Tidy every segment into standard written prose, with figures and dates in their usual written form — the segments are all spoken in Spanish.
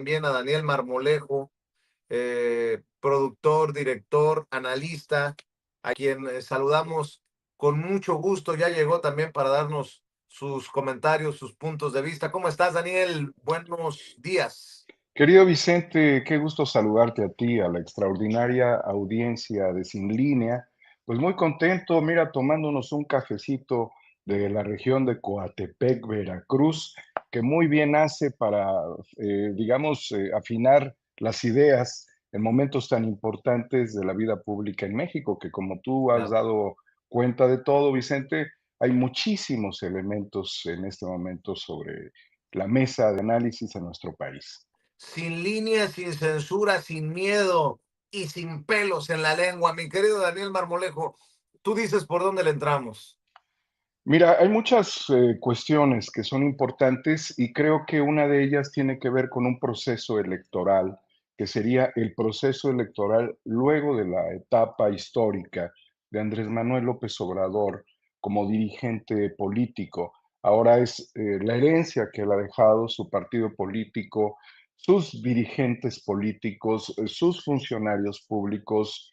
también a Daniel Marmolejo, productor, director, analista, a quien saludamos con mucho gusto. Ya llegó también para darnos sus comentarios, sus puntos de vista. ¿Cómo estás, Daniel? Buenos días. Querido Vicente, qué gusto saludarte a ti, a la extraordinaria audiencia de Sin Línea. Pues muy contento, mira, tomándonos un cafecito de la región de Coatepec, Veracruz, que muy bien hace para, afinar las ideas en momentos tan importantes de la vida pública en México, que como tú has Claro. dado cuenta de todo, Vicente, hay muchísimos elementos en este momento sobre la mesa de análisis en nuestro país. Sin líneas, sin censura, sin miedo y sin pelos en la lengua. Mi querido Daniel Marmolejo, tú dices por dónde le entramos. Mira, hay muchas cuestiones que son importantes y creo que una de ellas tiene que ver con un proceso electoral, que sería el proceso electoral luego de la etapa histórica de Andrés Manuel López Obrador como dirigente político. Ahora es la herencia que él ha dejado, su partido político, sus dirigentes políticos, sus funcionarios públicos,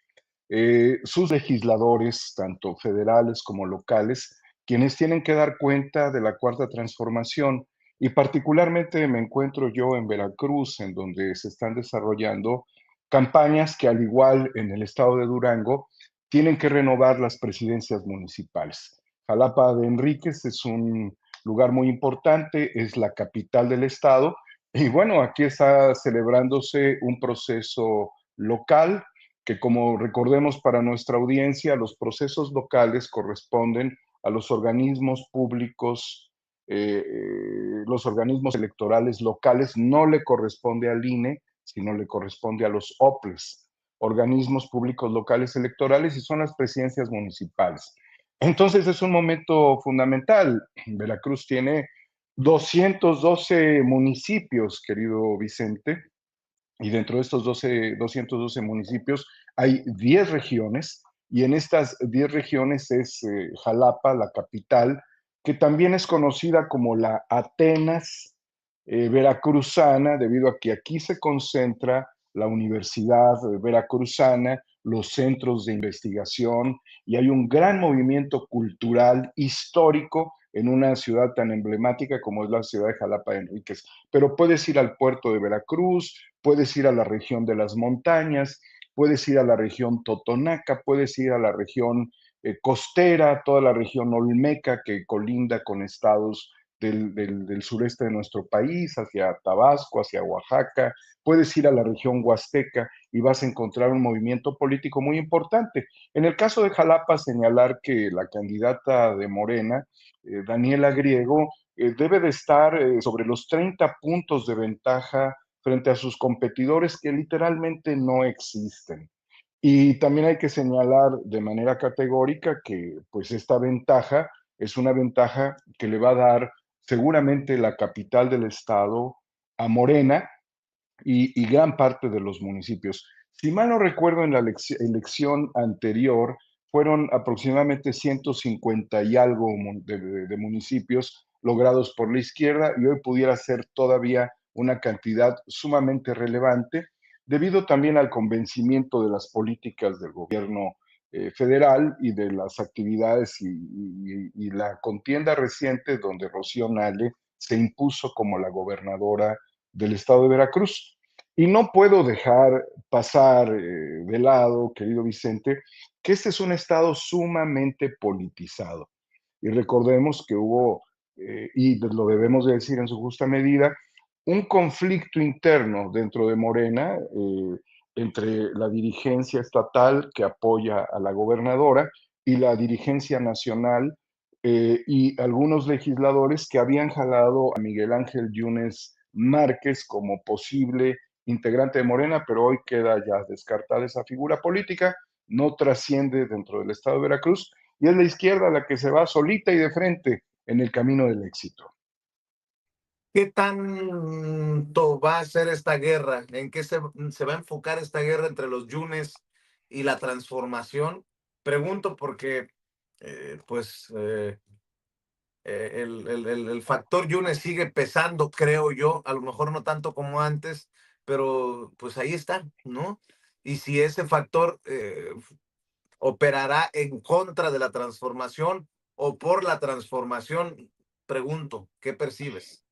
sus legisladores, tanto federales como locales, quienes tienen que dar cuenta de la cuarta transformación. Y particularmente me encuentro yo en Veracruz, en donde se están desarrollando campañas que, al igual en el estado de Durango, tienen que renovar las presidencias municipales. Jalapa de Enríquez es un lugar muy importante, es la capital del estado, y bueno, aquí está celebrándose un proceso local que, como recordemos para nuestra audiencia, los procesos locales corresponden a los organismos públicos, los organismos electorales locales. No le corresponde al INE, sino le corresponde a los OPLES, organismos públicos locales electorales, y son las presidencias municipales. Entonces es un momento fundamental. Veracruz tiene 212 municipios, querido Vicente, y dentro de estos 212 municipios hay 10 regiones, y en estas 10 regiones es Jalapa, la capital, que también es conocida como la Atenas veracruzana, debido a que aquí se concentra la Universidad Veracruzana, los centros de investigación, y hay un gran movimiento cultural histórico en una ciudad tan emblemática como es la ciudad de Jalapa de Enríquez. Pero puedes ir al puerto de Veracruz, puedes ir a la región de las montañas, puedes ir a la región Totonaca, puedes ir a la región costera, toda la región olmeca que colinda con estados del sureste de nuestro país, hacia Tabasco, hacia Oaxaca, puedes ir a la región huasteca y vas a encontrar un movimiento político muy importante. En el caso de Jalapa, señalar que la candidata de Morena, Daniela Griego, debe de estar sobre los 30 puntos de ventaja frente a sus competidores, que literalmente no existen. Y también hay que señalar de manera categórica que pues esta ventaja es una ventaja que le va a dar seguramente la capital del estado a Morena, y gran parte de los municipios. Si mal no recuerdo, en la elección anterior fueron aproximadamente 150 y algo de municipios logrados por la izquierda, y hoy pudiera ser todavía una cantidad sumamente relevante, debido también al convencimiento de las políticas del gobierno federal y de las actividades y la contienda reciente donde Rocío Nale se impuso como la gobernadora del estado de Veracruz. Y no puedo dejar pasar de lado, querido Vicente, que este es un estado sumamente politizado. Y recordemos que hubo, y lo debemos de decir en su justa medida, un conflicto interno dentro de Morena entre la dirigencia estatal que apoya a la gobernadora y la dirigencia nacional, y algunos legisladores que habían jalado a Miguel Ángel Yunes Márquez como posible integrante de Morena, pero hoy queda ya descartada esa figura política, no trasciende dentro del estado de Veracruz, y es la izquierda la que se va solita y de frente en el camino del éxito. ¿Qué tanto va a ser esta guerra? ¿En qué se va a enfocar esta guerra entre los Yunes y la transformación? Pregunto porque, pues, el factor Yunes sigue pesando, creo yo, a lo mejor no tanto como antes, pero pues ahí está, ¿no? Y si ese factor operará en contra de la transformación o por la transformación, pregunto, ¿qué percibes?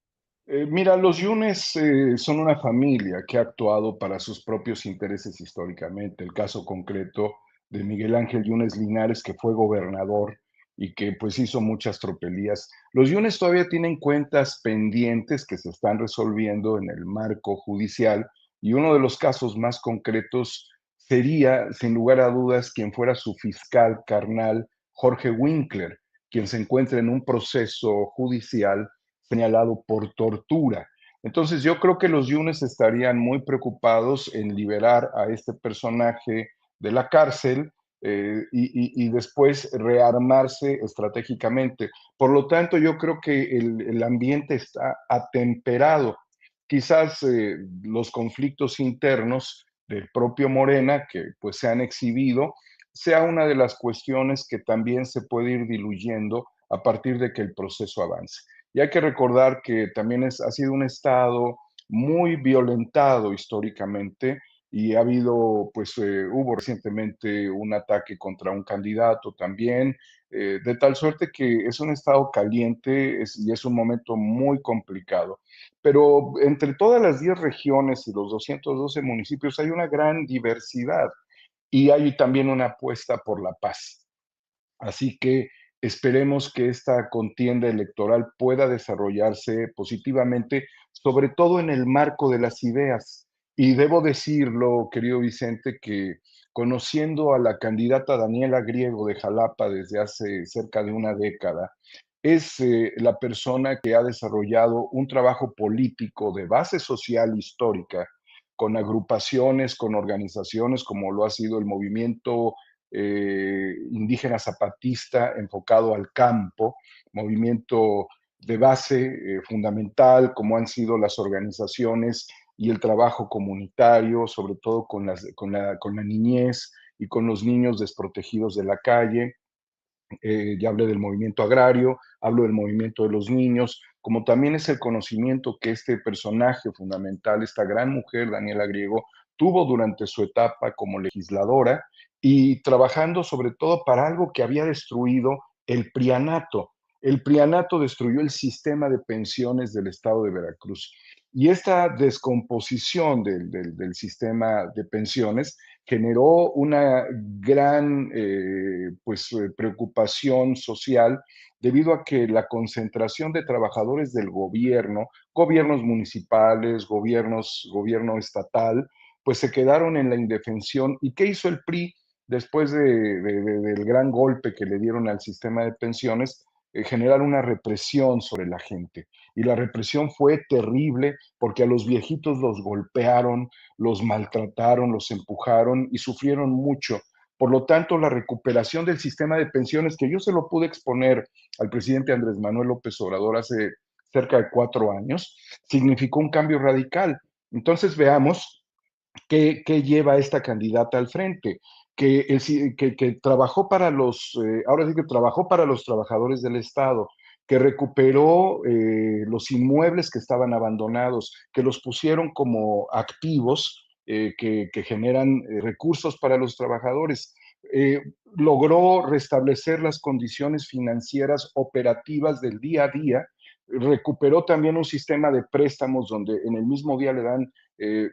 Mira, los Yunes son una familia que ha actuado para sus propios intereses históricamente. El caso concreto de Miguel Ángel Yunes Linares, que fue gobernador y que pues hizo muchas tropelías. Los Yunes todavía tienen cuentas pendientes que se están resolviendo en el marco judicial y uno de los casos más concretos sería, sin lugar a dudas, quien fuera su fiscal carnal, Jorge Winkler, quien se encuentra en un proceso judicial señalado por tortura. Entonces yo creo que los Yunes estarían muy preocupados en liberar a este personaje de la cárcel y después rearmarse estratégicamente. Por lo tanto, yo creo que el ambiente está atemperado. Quizás los conflictos internos del propio Morena, que pues se han exhibido, sea una de las cuestiones que también se puede ir diluyendo a partir de que el proceso avance. Y hay que recordar que también ha sido un estado muy violentado históricamente y ha habido, pues hubo recientemente un ataque contra un candidato también, de tal suerte que es un estado caliente y es un momento muy complicado. Pero entre todas las 10 regiones y los 212 municipios hay una gran diversidad y hay también una apuesta por la paz. Así que esperemos que esta contienda electoral pueda desarrollarse positivamente, sobre todo en el marco de las ideas. Y debo decirlo, querido Vicente, que conociendo a la candidata Daniela Griego de Jalapa desde hace cerca de una década, es la persona que ha desarrollado un trabajo político de base social histórica con agrupaciones, con organizaciones como lo ha sido el movimiento indígena zapatista enfocado al campo, movimiento de base fundamental, como han sido las organizaciones y el trabajo comunitario, sobre todo con la niñez y con los niños desprotegidos de la calle. Ya hablé del movimiento agrario, hablo del movimiento de los niños, como también es el conocimiento que este personaje fundamental, esta gran mujer, Daniela Griego, tuvo durante su etapa como legisladora y trabajando sobre todo para algo que había destruido el prianato. El prianato destruyó el sistema de pensiones del estado de Veracruz. Y esta descomposición del sistema de pensiones generó una gran preocupación social debido a que la concentración de trabajadores del gobierno, gobiernos municipales, gobierno estatal, pues se quedaron en la indefensión. ¿Y qué hizo el PRI después del gran golpe que le dieron al sistema de pensiones? Generar una represión sobre la gente. Y la represión fue terrible porque a los viejitos los golpearon, los maltrataron, los empujaron y sufrieron mucho. Por lo tanto, la recuperación del sistema de pensiones, que yo se lo pude exponer al presidente Andrés Manuel López Obrador hace cerca de 4 años, significó un cambio radical. Entonces veamos qué lleva esta candidata al frente, que trabajó para ahora sí que trabajó para los trabajadores del Estado, que recuperó los inmuebles que estaban abandonados, que los pusieron como activos que generan recursos para los trabajadores. Eh, Logró restablecer las condiciones financieras operativas del día a día, recuperó también un sistema de préstamos donde en el mismo día le dan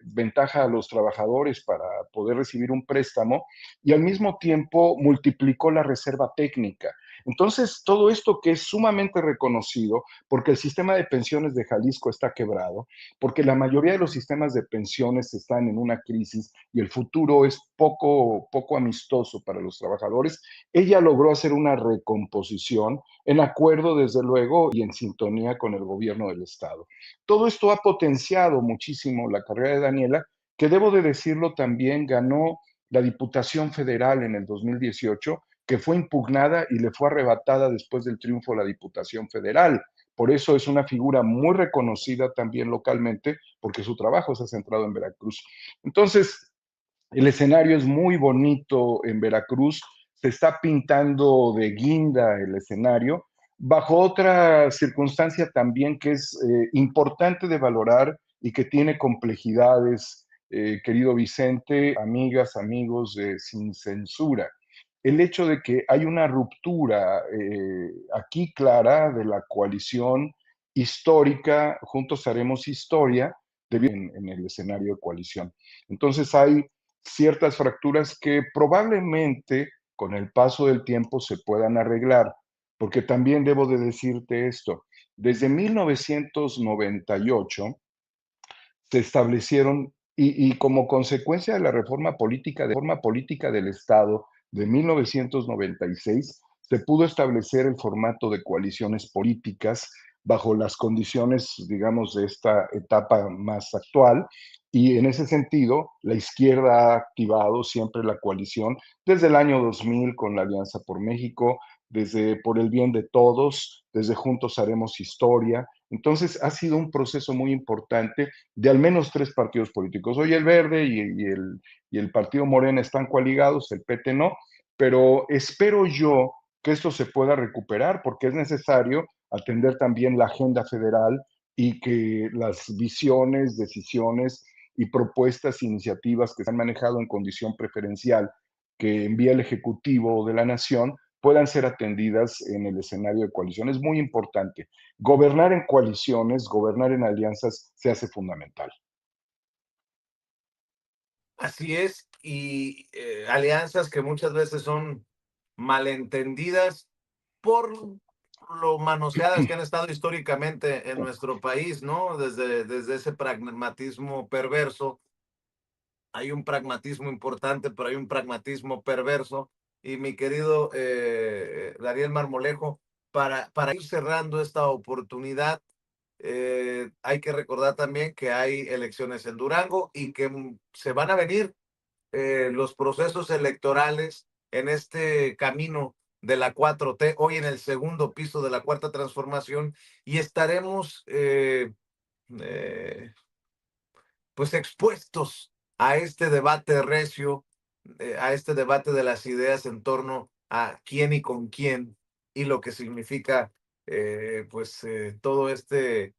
ventaja a los trabajadores para poder recibir un préstamo y al mismo tiempo multiplicó la reserva técnica. Entonces, todo esto que es sumamente reconocido, porque el sistema de pensiones de Jalisco está quebrado, porque la mayoría de los sistemas de pensiones están en una crisis y el futuro es poco amistoso para los trabajadores, ella logró hacer una recomposición en acuerdo, desde luego, y en sintonía con el gobierno del Estado. Todo esto ha potenciado muchísimo la carrera de Daniela, que debo de decirlo también ganó la Diputación Federal en el 2018, que fue impugnada y le fue arrebatada después del triunfo de la Diputación Federal. Por eso es una figura muy reconocida también localmente, porque su trabajo se ha centrado en Veracruz. Entonces, el escenario es muy bonito en Veracruz, se está pintando de guinda el escenario. bajo otra circunstancia también que es importante de valorar y que tiene complejidades, querido Vicente, amigas, amigos, sin censura. El hecho de que hay una ruptura aquí clara de la coalición histórica, juntos haremos historia, en el escenario de coalición. Entonces hay ciertas fracturas que probablemente con el paso del tiempo se puedan arreglar, porque también debo de decirte esto, desde 1998 se establecieron, y como consecuencia de la reforma política del Estado de 1996, se pudo establecer el formato de coaliciones políticas bajo las condiciones, digamos, de esta etapa más actual. Y en ese sentido, la izquierda ha activado siempre la coalición desde el año 2000 con la Alianza por México, desde Por el Bien de Todos, desde Juntos Haremos Historia. Entonces, ha sido un proceso muy importante de al menos tres partidos políticos. Hoy el Verde y el Partido Morena están coaligados, el PT no, pero espero yo que esto se pueda recuperar porque es necesario atender también la agenda federal y que las visiones, decisiones y propuestas, iniciativas que se han manejado en condición preferencial que envía el Ejecutivo de la Nación puedan ser atendidas en el escenario de coalición. Es muy importante. Gobernar en coaliciones, gobernar en alianzas se hace fundamental. Así es, y alianzas que muchas veces son malentendidas por lo manoseadas que han estado históricamente en nuestro país, ¿no? Desde ese pragmatismo perverso. Hay un pragmatismo importante, pero hay un pragmatismo perverso. Y mi querido Daniel Marmolejo, para ir cerrando esta oportunidad, hay que recordar también que hay elecciones en Durango y que se van a venir los procesos electorales en este camino de la 4T, hoy en el segundo piso de la Cuarta Transformación, y estaremos eh, pues expuestos a este debate recio, a este debate de las ideas en torno a quién y con quién, y lo que significa todo este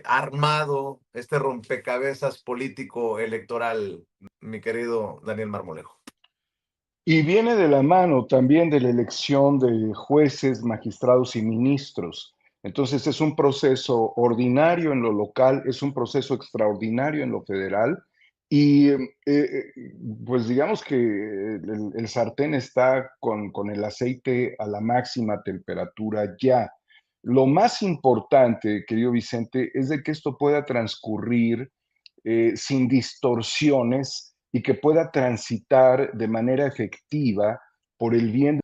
armado, este rompecabezas político electoral, mi querido Daniel Marmolejo. Y viene de la mano también de la elección de jueces, magistrados y ministros. Entonces es un proceso ordinario en lo local, es un proceso extraordinario en lo federal y pues digamos que el sartén está con el aceite a la máxima temperatura ya. Lo más importante, querido Vicente, es de que esto pueda transcurrir sin distorsiones y que pueda transitar de manera efectiva por el bien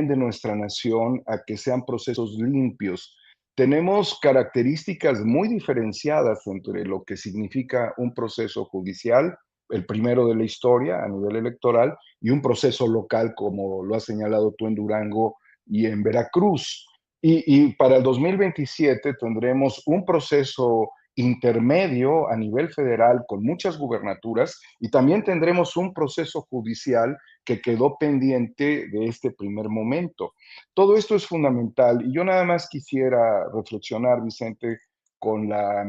de nuestra nación, a que sean procesos limpios. Tenemos características muy diferenciadas entre lo que significa un proceso judicial, el primero de la historia a nivel electoral, y un proceso local, como lo has señalado tú en Durango y en Veracruz. Y para el 2027 tendremos un proceso intermedio a nivel federal con muchas gubernaturas y también tendremos un proceso judicial que quedó pendiente de este primer momento. Todo esto es fundamental y yo nada más quisiera reflexionar, Vicente, con la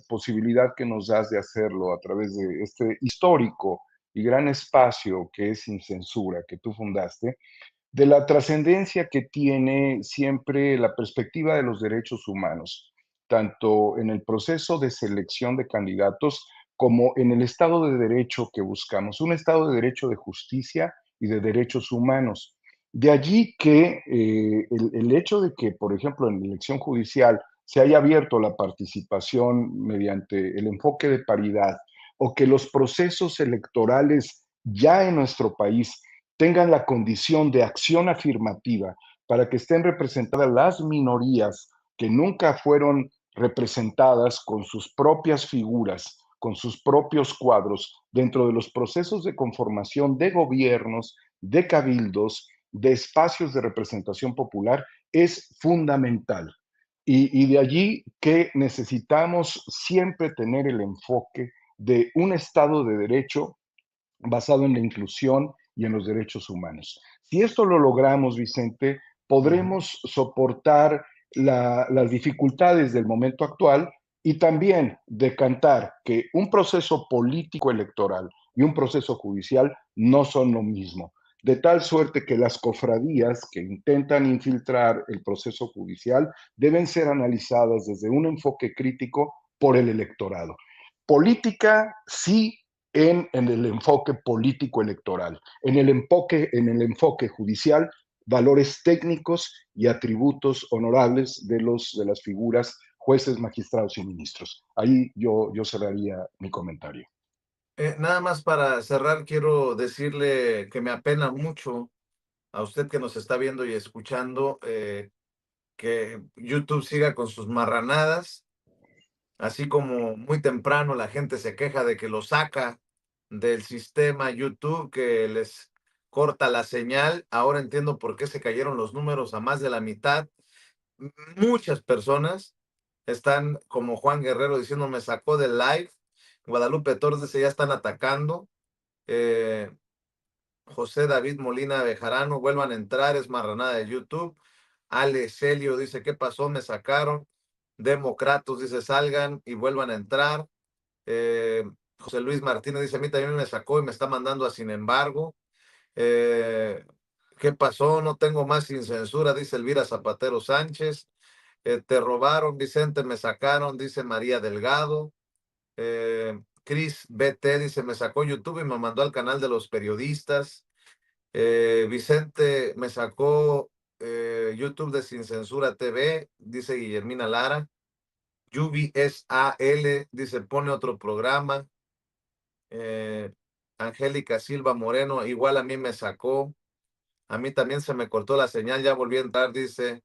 posibilidad que nos das de hacerlo a través de este histórico y gran espacio que es Sin Censura, que tú fundaste, de la trascendencia que tiene siempre la perspectiva de los derechos humanos, tanto en el proceso de selección de candidatos como en el Estado de Derecho que buscamos, un Estado de Derecho de justicia y de derechos humanos. De allí que el hecho de que, por ejemplo, en la elección judicial se haya abierto la participación mediante el enfoque de paridad o que los procesos electorales ya en nuestro país tengan la condición de acción afirmativa para que estén representadas las minorías que nunca fueron representadas con sus propias figuras, con sus propios cuadros, dentro de los procesos de conformación de gobiernos, de cabildos, de espacios de representación popular, es fundamental. Y de allí que necesitamos siempre tener el enfoque de un Estado de Derecho basado en la inclusión y en los derechos humanos. Si esto lo logramos, Vicente, Ujú. podremos soportar las dificultades del momento actual y también decantar que un proceso político electoral y un proceso judicial no son lo mismo, de tal suerte que las cofradías que intentan infiltrar el proceso judicial deben ser analizadas desde un enfoque crítico por el electorado. Política sí en el enfoque político electoral, en el enfoque judicial, valores técnicos y atributos honorables de las figuras jueces, magistrados y ministros. Ahí yo cerraría mi comentario. Nada más para cerrar, quiero decirle que me apena mucho a usted que nos está viendo y escuchando, que YouTube siga con sus marranadas, así como muy temprano la gente se queja de que lo saca del sistema YouTube, que les corta la señal. Ahora entiendo por qué se cayeron los números a más de la mitad. Muchas personas están como Juan Guerrero diciendo me sacó del live. Guadalupe Torres dice ya están atacando. Eh, José David Molina Bejarano, vuelvan a entrar, es marranada de YouTube. Ale Celio dice, ¿qué pasó? Me sacaron. Democratos dice, salgan y vuelvan a entrar. Eh, José Luis Martínez dice, a mí también me sacó y me está mandando a sin embargo. Eh, ¿Qué pasó? No tengo más sin censura, dice Elvira Zapatero Sánchez. Te robaron, Vicente, me sacaron, dice María Delgado. Chris BT dice, me sacó YouTube y me mandó al canal de los periodistas. Vicente me sacó YouTube de Sin Censura TV, dice Guillermina Lara. Yubi SAL dice, pone otro programa. Eh, Angélica Silva Moreno, igual a mí me sacó. A mí también se me cortó la señal, ya volví a entrar, dice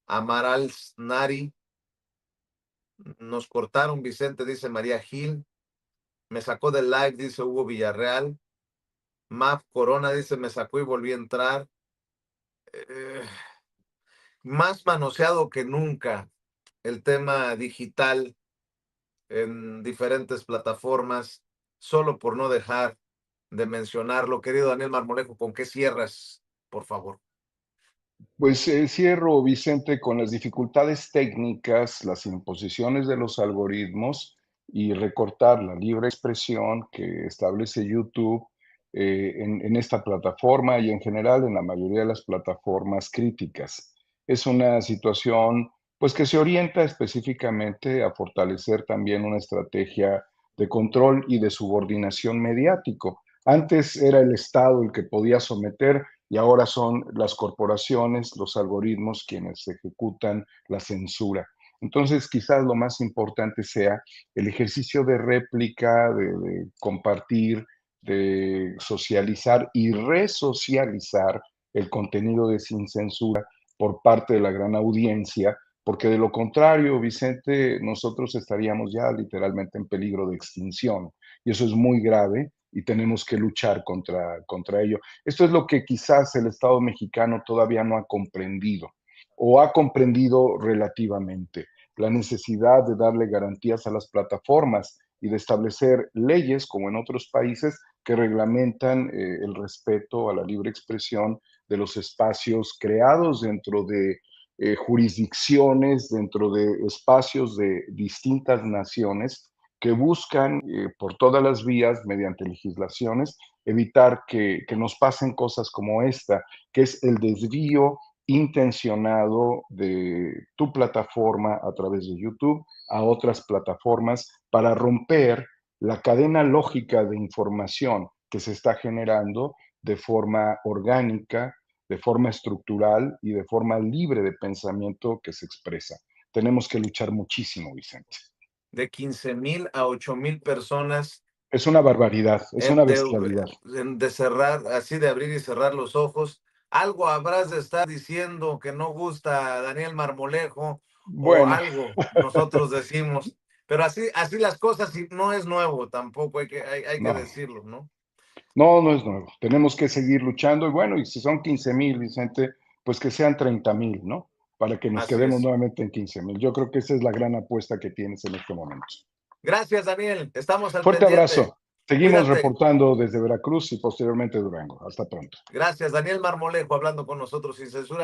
Amaral Nari. Nos cortaron, Vicente, dice María Gil. Me sacó del live, dice Hugo Villarreal. Maf Corona dice, me sacó y volví a entrar. Eh, Más manoseado que nunca el tema digital en diferentes plataformas, solo por no dejar de mencionarlo. Querido Daniel Marmolejo, ¿con qué cierras, por favor? Pues cierro, Vicente, con las dificultades técnicas, las imposiciones de los algoritmos y recortar la libre expresión que establece YouTube en esta plataforma y en general en la mayoría de las plataformas críticas. Es una situación pues que se orienta específicamente a fortalecer también una estrategia de control y de subordinación mediático. Antes era el Estado el que podía someter y ahora son las corporaciones, los algoritmos quienes ejecutan la censura. Entonces, quizás lo más importante sea el ejercicio de réplica, de compartir, de socializar y resocializar el contenido de Sin Censura por parte de la gran audiencia, porque de lo contrario, Vicente, nosotros estaríamos ya literalmente en peligro de extinción. Y eso es muy grave y tenemos que luchar contra ello. Esto es lo que quizás el Estado mexicano todavía no ha comprendido o ha comprendido relativamente, la necesidad de darle garantías a las plataformas y de establecer leyes, como en otros países, que reglamentan el respeto a la libre expresión de los espacios creados dentro de jurisdicciones, dentro de espacios de distintas naciones que buscan por todas las vías, mediante legislaciones, evitar que nos pasen cosas como esta, que es el desvío intencionado de tu plataforma a través de YouTube a otras plataformas para romper la cadena lógica de información que se está generando de forma orgánica, de forma estructural y de forma libre de pensamiento que se expresa. Tenemos que luchar muchísimo, Vicente. De 15,000 a 8,000 personas Es una barbaridad, es una de, bestialidad. de cerrar, así de abrir y cerrar los ojos. Algo habrás de estar diciendo que no gusta a Daniel Marmolejo o Bueno, algo, nosotros decimos. Pero así las cosas y no es nuevo tampoco, hay que no, decirlo, ¿no? no es nuevo. Tenemos que seguir luchando y bueno, y si son 15,000, Vicente, pues que sean 30,000, ¿no? Para que nos Así quedemos es. nuevamente en 15,000. Yo creo que esa es la gran apuesta que tienes en este momento. Gracias, Daniel. Estamos al Fuerte pendiente. abrazo. Seguimos Cuídate. reportando desde Veracruz y posteriormente Durango. Hasta pronto. Gracias, Daniel Marmolejo, hablando con nosotros sin censura.